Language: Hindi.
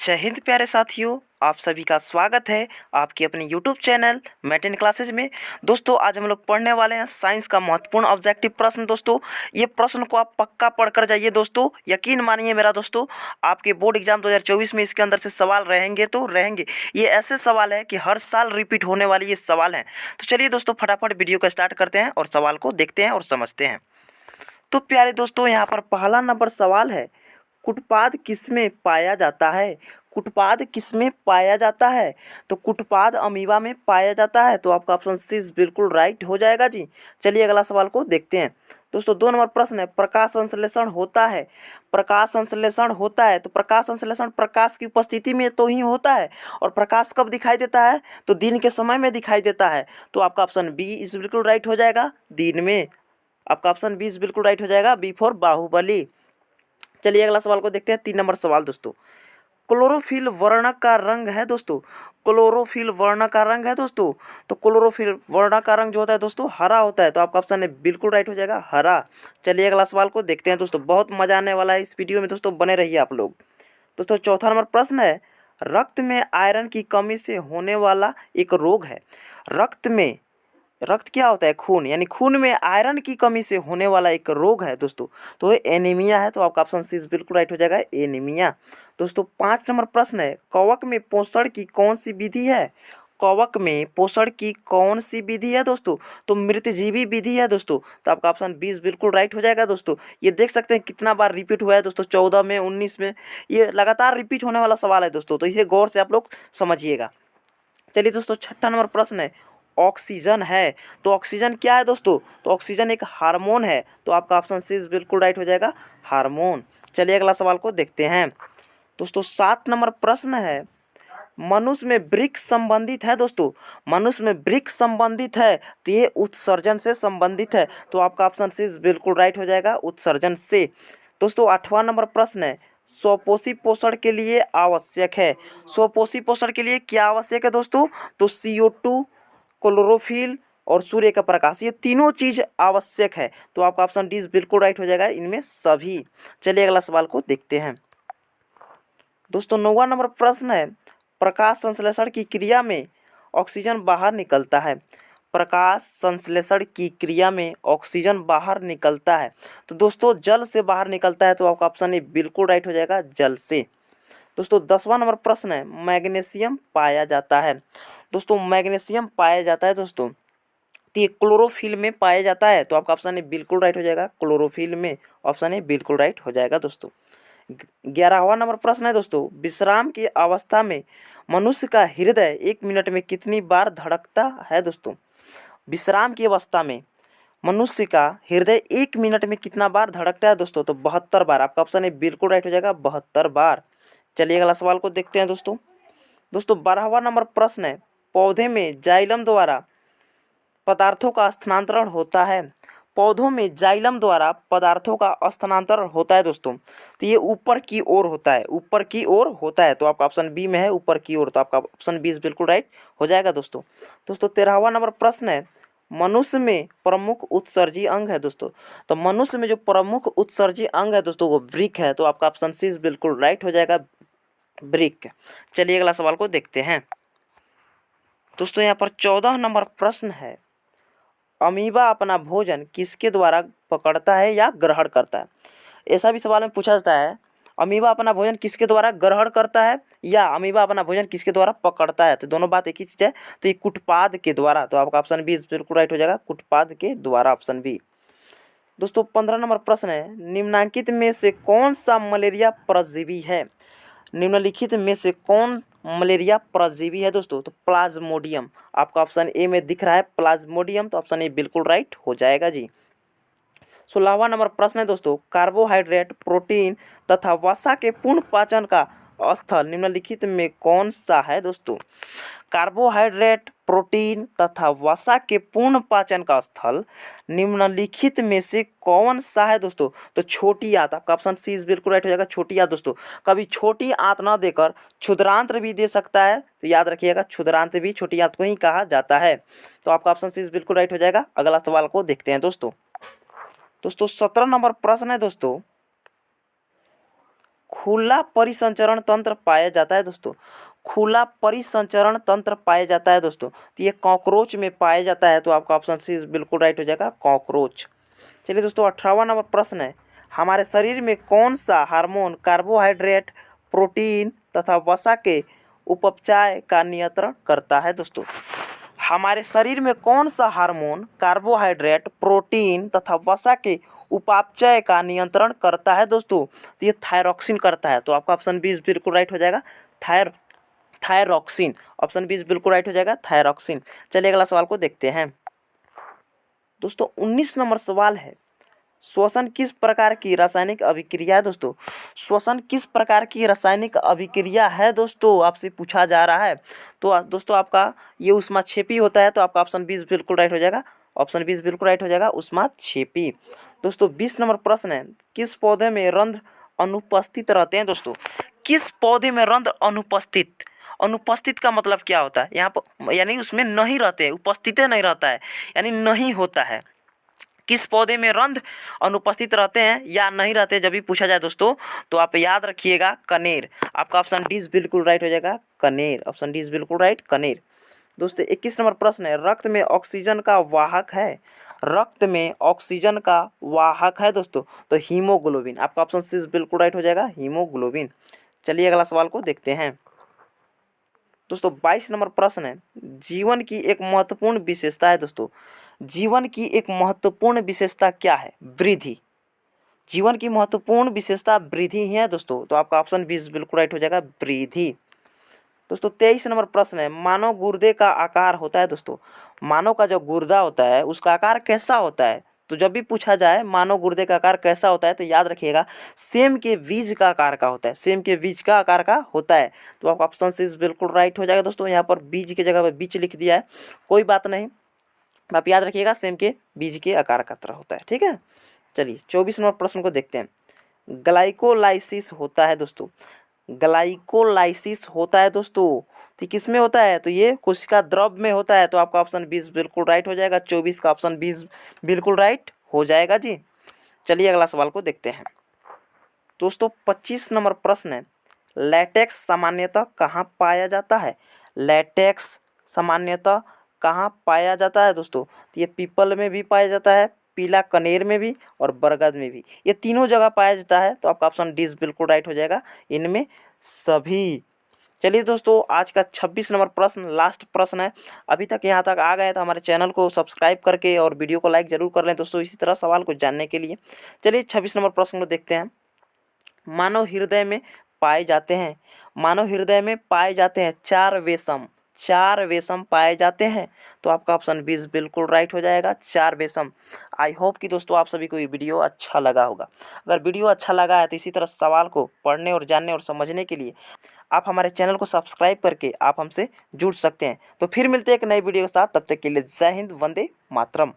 जय हिंद प्यारे साथियों, आप सभी का स्वागत है आपके अपने यूट्यूब चैनल मैथ क्लासेज में। दोस्तों आज हम लोग पढ़ने वाले हैं साइंस का महत्वपूर्ण ऑब्जेक्टिव प्रश्न। दोस्तों ये प्रश्न को आप पक्का पढ़ कर जाइए। दोस्तों यकीन मानिए मेरा दोस्तों, आपके बोर्ड एग्जाम 2024 में इसके अंदर से सवाल रहेंगे तो रहेंगे। ये ऐसे सवाल है कि हर साल रिपीट होने वाले ये सवाल हैं। तो चलिए दोस्तों फटाफट वीडियो को स्टार्ट करते हैं और सवाल को देखते हैं और समझते हैं। तो प्यारे दोस्तों यहाँ पर पहला नंबर सवाल है, कुटपाद किसमें पाया जाता है? कुटपाद किसमें पाया जाता है? तो कुटपाद अमीबा में पाया जाता है। तो आपका ऑप्शन सी बिल्कुल राइट हो जाएगा जी। चलिए अगला सवाल को देखते हैं। दोस्तों 2 नंबर प्रश्न है, प्रकाश संश्लेषण होता है। प्रकाश संश्लेषण होता है तो प्रकाश संश्लेषण प्रकाश की उपस्थिति में तो ही होता है। और प्रकाश कब दिखाई देता है? तो दिन के समय में दिखाई देता है। तो आपका ऑप्शन बी इस बिल्कुल राइट हो जाएगा, दिन में। आपका ऑप्शन 20 बिल्कुल राइट हो जाएगा, बी फॉर बाहुबली। चलिए अगला सवाल को देखते हैं। 3 नंबर सवाल दोस्तों, क्लोरोफिल वर्ण का रंग है दोस्तों। क्लोरोफिल वर्ण का रंग है दोस्तों। तो क्लोरोफिल वर्ण का रंग जो होता है दोस्तों हरा होता है। तो आपका ऑप्शन है बिल्कुल राइट हो जाएगा, हरा। चलिए अगला सवाल को देखते हैं दोस्तों, बहुत मजा आने वाला है इस वीडियो में दोस्तों, बने रहिए आप लोग। दोस्तों 4था नंबर प्रश्न है, रक्त में आयरन की कमी से होने वाला एक रोग है। रक्त क्या होता है? खून, यानी खून में आयरन की कमी से होने वाला एक रोग है दोस्तों। तो ये एनीमिया है। तो आपका ऑप्शन सी बिल्कुल राइट हो जाएगा, एनीमिया। दोस्तों 5 नंबर प्रश्न है, कवक में पोषण की कौन सी विधि है? कवक में पोषण की कौन सी विधि है दोस्तों? तो मृतजीवी विधि है दोस्तों। तो आपका ऑप्शन 20 बिल्कुल राइट हो जाएगा दोस्तों। ये देख सकते हैं कितना बार रिपीट हुआ है दोस्तों, 14 में, 19 में, ये लगातार रिपीट होने वाला सवाल है दोस्तों। तो इसे गौर से आप लोग समझिएगा। चलिए दोस्तों 6ठा नंबर प्रश्न है, ऑक्सीजन है। तो ऑक्सीजन क्या है दोस्तों? तो ऑक्सीजन एक हार्मोन है। तो आपका ऑप्शन सी बिल्कुल राइट हो जाएगा, हार्मोन। चलिए अगला सवाल को देखते हैं। दोस्तों 7 नंबर प्रश्न है, मनुष्य में वृक्क संबंधित है दोस्तों। मनुष्य में वृक्क संबंधित है तो ये उत्सर्जन से संबंधित है। तो आपका ऑप्शन सी बिल्कुल राइट हो जाएगा, उत्सर्जन से। दोस्तों 8वां नंबर प्रश्न है, स्वपोषी पोषण के लिए आवश्यक है। स्वपोषी पोषण के लिए क्या आवश्यक है दोस्तों? तो CO2, क्लोरोफिल और सूर्य का प्रकाश, ये तीनों चीज आवश्यक है। तो आपका ऑप्शन डी बिल्कुल राइट हो जाएगा, इनमें सभी। चलिए अगला सवाल को देखते हैं। दोस्तों 9वां नंबर प्रश्न है, प्रकाश संश्लेषण की क्रिया में ऑक्सीजन बाहर निकलता है। प्रकाश संश्लेषण की क्रिया में ऑक्सीजन बाहर निकलता है। तो दोस्तों जल से बाहर निकलता है। तो आपका ऑप्शन ए बिल्कुल राइट हो जाएगा, जल से। दोस्तों 10वां नंबर प्रश्न है, मैग्नीशियम पाया जाता है। दोस्तों मैग्नीशियम पाया जाता है दोस्तों, तो ये क्लोरोफिल में पाया जाता है। तो आपका ऑप्शन ए बिल्कुल राइट हो जाएगा, क्लोरोफिल में। ऑप्शन ए बिल्कुल राइट हो जाएगा दोस्तों। 11वां नंबर प्रश्न है दोस्तों, विश्राम की अवस्था में मनुष्य का हृदय 1 मिनट में कितनी बार धड़कता है दोस्तों? विश्राम की अवस्था में मनुष्य का हृदय 1 मिनट में कितना बार धड़कता है दोस्तों? तो 72 बार। आपका ऑप्शन ए बिल्कुल राइट हो जाएगा, 72 बार। चलिए अगला सवाल को देखते हैं दोस्तों। दोस्तों 12वां नंबर प्रश्न है, पौधे में जाइलम द्वारा पदार्थों का स्थानांतरण होता है। पौधों में जाइलम द्वारा पदार्थों का स्थानांतरण होता है दोस्तों। तो ये ऊपर की ओर होता है, ऊपर की ओर होता है। तो आपका ऑप्शन बी में है, ऊपर की ओर। तो आपका ऑप्शन 20 बिल्कुल राइट हो जाएगा दोस्तों। दोस्तों 13वां नंबर प्रश्न है, मनुष्य में प्रमुख उत्सर्जी अंग है दोस्तों। तो मनुष्य में जो प्रमुख उत्सर्जी अंग है दोस्तों वो वृक्क है। तो आपका ऑप्शन सी बिल्कुल राइट हो जाएगा, वृक्क। चलिए अगला सवाल को देखते हैं। दोस्तों यहाँ पर 14 नंबर प्रश्न है, अमीबा अपना भोजन किसके द्वारा पकड़ता है या ग्रहण करता है? ऐसा भी सवाल में पूछा जाता है, अमीबा अपना भोजन किसके द्वारा ग्रहण करता है या अमीबा अपना भोजन किसके द्वारा पकड़ता है? तो दोनों बात एक ही चीज़ है। तो ये कुटपाद के द्वारा। तो आपका ऑप्शन बी बिल्कुल राइट हो जाएगा, कुटपाद के द्वारा, ऑप्शन बी। दोस्तों 15 नंबर प्रश्न है, निम्नलिखित में से कौन सा मलेरिया परजीवी है? निम्नलिखित में से कौन मलेरिया परजीवी है दोस्तों? तो प्लाज्मोडियम। आपका ऑप्शन ए में दिख रहा है प्लाज्मोडियम। तो ऑप्शन ए बिल्कुल राइट हो जाएगा जी। 16वां नंबर प्रश्न है दोस्तों, कार्बोहाइड्रेट, प्रोटीन तथा वसा के पूर्ण पाचन का स्थल निम्नलिखित में कौन सा है दोस्तों? कार्बोहाइड्रेट, प्रोटीन तथा वसा के पूर्ण पाचन का स्थल निम्नलिखित में से कौन सा है दोस्तों? तो छोटी आंत। आपका ऑप्शन सी बिल्कुल राइट हो जाएगा, छोटी आंत दोस्तों। कभी छोटी आंत ना देकर क्षुद्रांत भी दे सकता है। तो याद रखिएगा, क्षुद्रांत भी छोटी आंत को ही कहा जाता है। तो आपका ऑप्शन सी बिल्कुल राइट हो जाएगा। अगला सवाल को देखते हैं दोस्तों। 17 नंबर प्रश्न है दोस्तों, खुला परिसंचरण तंत्र पाया जाता है दोस्तों, खुला परिसंचरण तंत्र पाया जाता है दोस्तों। तो ये कॉकरोच में पाया जाता है, तो आपका ऑप्शन सी बिल्कुल राइट हो जाएगा, कॉकरोच। चलिए दोस्तों 18वां नंबर प्रश्न है, हमारे शरीर में कौन सा हार्मोन कार्बोहाइड्रेट, प्रोटीन तथा वसा के उपचय का नियंत्रण करता है दोस्तों। हमारे शरीर में कौन सा हार्मोन कार्बोहाइड्रेट, प्रोटीन तथा वसा के उपापचय का नियंत्रण करता है दोस्तों। तो ये थायरॉक्सिन करता है, तो आपका ऑप्शन 20 बिल्कुल राइट हो जाएगा, थायरॉक्सिन। ऑप्शन 20 बिल्कुल राइट हो जाएगा, थायरॉक्सिन। चलिए अगला सवाल को देखते हैं दोस्तों। 19 नंबर सवाल है, श्वसन किस प्रकार की रासायनिक अभिक्रिया है दोस्तों। श्वसन किस प्रकार की रासायनिक अभिक्रिया है दोस्तों, आपसे पूछा जा रहा है। तो दोस्तों आपका ये ऊष्माक्षेपी होता है, तो आपका ऑप्शन 20 बिल्कुल राइट हो जाएगा, ऑप्शन 20 बिल्कुल राइट हो जाएगा, ऊष्माक्षेपी। दोस्तों 20 नंबर प्रश्न है, किस पौधे में रंध्र अनुपस्थित रहते हैं दोस्तों। किस पौधे में रंध्र अनुपस्थित, अनुपस्थित का मतलब क्या होता है यहाँ पर, यानी उसमें नहीं रहते, उपस्थित नहीं रहता है यानी नहीं होता है। किस पौधे में रंध्र अनुपस्थित रहते हैं या नहीं रहते जब भी पूछा जाए दोस्तों, तो आप याद रखिएगा कनेर। आपका ऑप्शन डी बिल्कुल राइट हो जाएगा, कनेर। ऑप्शन डी बिल्कुल राइट, कनेर। दोस्तों 21 नंबर प्रश्न है, रक्त में ऑक्सीजन का वाहक है, रक्त में ऑक्सीजन का वाहक है दोस्तों, तो हीमोग्लोबिन। आपका ऑप्शन सी बिल्कुल राइट हो जाएगा, हीमोग्लोबिन। चलिए अगला सवाल को देखते हैं दोस्तों। 22 नंबर प्रश्न है, जीवन की एक महत्वपूर्ण विशेषता है दोस्तों। जीवन की एक महत्वपूर्ण विशेषता क्या है, वृद्धि। जीवन की महत्वपूर्ण विशेषता वृद्धि ही है दोस्तों, तो आपका ऑप्शन 20 बिल्कुल राइट हो जाएगा, वृद्धि। दोस्तों 23 नंबर प्रश्न है, मानव गुर्दे का आकार होता है दोस्तों। मानव का जो गुर्दा होता है उसका आकार कैसा होता है, तो जब भी पूछा जाए मानव गुर्दे का आकार कैसा होता है, तो याद रखिएगा सेम के बीज का आकार का होता है, सेम के बीज का आकार का होता है। तो आपका ऑप्शन सी बिल्कुल राइट हो जाएगा दोस्तों। यहाँ पर बीज की जगह पर बीच लिख दिया है, कोई बात नहीं, आप याद रखिएगा सेम के बीज के आकार का तरह होता है, ठीक है। चलिए 24 नंबर प्रश्न को देखते हैं। ग्लाइकोलाइसिस होता है दोस्तों, ग्लाइकोलाइसिस होता है दोस्तों, तो किस में होता है, तो ये कोशिका द्रव में होता है, तो आपका ऑप्शन 20 बिल्कुल राइट हो जाएगा, 24 का ऑप्शन 20 बिल्कुल राइट हो जाएगा जी। चलिए अगला सवाल को देखते हैं दोस्तों। 25 नंबर प्रश्न है, लैटेक्स सामान्यतः कहाँ पाया जाता है। लैटेक्स सामान्यतः कहाँ पाया जाता है दोस्तों, तो ये पीपल में भी पाया जाता है, पीला कनेर में भी और बरगद में भी, ये तीनों जगह पाया जाता है, तो आपका ऑप्शन डी बिल्कुल राइट हो जाएगा, इनमें सभी। चलिए दोस्तों आज का 26 नंबर प्रश्न लास्ट प्रश्न है। अभी तक यहाँ तक आ गए तो हमारे चैनल को सब्सक्राइब करके और वीडियो को लाइक जरूर कर लें दोस्तों, इसी तरह सवाल को जानने के लिए। चलिए 26 नंबर प्रश्न को देखते हैं। मानव हृदय में पाए जाते हैं, मानव हृदय में पाए जाते हैं चार वेसम, चार वेसम पाए जाते हैं, तो आपका ऑप्शन 20 बिल्कुल राइट हो जाएगा, चार वेसम। आई होप कि दोस्तों आप सभी को ये वीडियो अच्छा लगा होगा। अगर वीडियो अच्छा लगा है तो इसी तरह सवाल को पढ़ने और जानने और समझने के लिए आप हमारे चैनल को सब्सक्राइब करके आप हमसे जुड़ सकते हैं। तो फिर मिलते हैं एक नई वीडियो के साथ, तब तक के लिए जय हिंद, वंदे मातरम।